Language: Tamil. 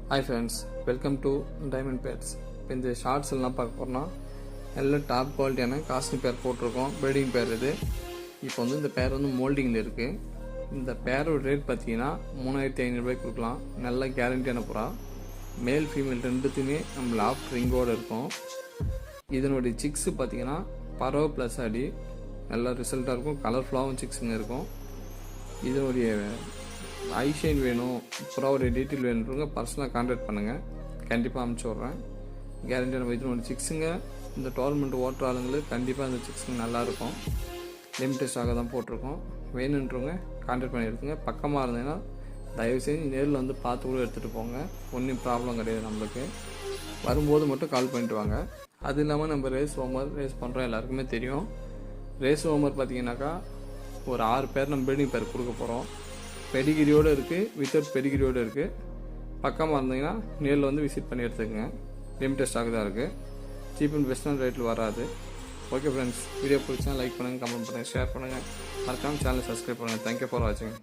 Hi friends, welcome to Diamond Pets. இப்போ இந்த ஷார்ட்ஸ் எல்லாம் பார்க்க போகிறோம்னா நல்ல டாப் குவாலிட்டியான காஸ்ட்லி பேர் போட்டிருக்கோம். ப்ரீடிங் பேர் இது. இப்போ வந்து இந்த பேர் வந்து மோல்டிங்கில் இருக்குது. இந்த பேரோட ரேட் பார்த்தீங்கன்னா 3500 கொடுக்கலாம். நல்ல கேரண்டியான புறா. மேல் ஃபீமேல் ரெண்டுத்துமே நம்ம லாஃப்ட் ரிங்கோடு இருக்கும். இதனுடைய சிக்ஸு பார்த்தீங்கன்னா பறவை ப்ளஸ் அடி நல்ல ரிசல்ட்டாக இருக்கும். கலர்ஃபுல்லாகவும் சிக்ஸுங்க இருக்கும். இதனுடைய ஐஷைன் வேணும், புறாவுடைய டீட்டெயில் வேணுன்றவங்க பர்சனலாக கான்டாக்ட் பண்ணுங்கள். கண்டிப்பாக அனுப்பிச்சி விட்றேன். கேரண்டியான இதனோட சிக்ஸுங்க இந்த டோர்னமெண்ட் ஓட்டுற ஆளுங்களுக்கு கண்டிப்பாக அந்த சிக்ஸுங்க நல்லாயிருக்கும். லிமிட்டட் ஸ்டாக தான் போட்டிருக்கோம். வேணுன்றவங்க கான்டாக்ட் பண்ணி எடுத்துங்க. பக்கமாக இருந்தீங்கன்னா தயவு செஞ்சு நேரில் வந்து பார்த்து கூட எடுத்துகிட்டு போங்க. ஒன்றும் ப்ராப்ளம் கிடையாது. நம்மளுக்கு வரும்போது மட்டும் கால் பண்ணிட்டு வாங்க. அது இல்லாமல் நம்ம ரேஸ் பண்ணுறோம், எல்லாருக்குமே தெரியும். ரேஸ் பார்த்தீங்கன்னாக்கா ஒரு 6 பேர் நம்ம ப்ரீடிங் பேர் கொடுக்க போகிறோம். பெடிகிரியோடு இருக்குது, வித்தவுட் பெடிகிரியோடு இருக்குது. பக்கமாக இருந்தீங்கன்னா நேரில் வந்து விசிட் பண்ணி எடுத்துக்கங்க. லிமிட்டட் ஸ்டாக் தான் இருக்குது. சீப் அண்ட் பெஸ்ட்டான ரேட்டில் வராது. ஓகே ஃப்ரெண்ட்ஸ், வீடியோ பிடிச்சா லைக் பண்ணுங்கள், கமெண்ட் பண்ணுங்கள், ஷேர் பண்ணுங்கள். மறக்காமல் சேனலை சப்ஸ்கிரைப் பண்ணுங்கள். தேங்க்யூ ஃபார் வாட்சிங்.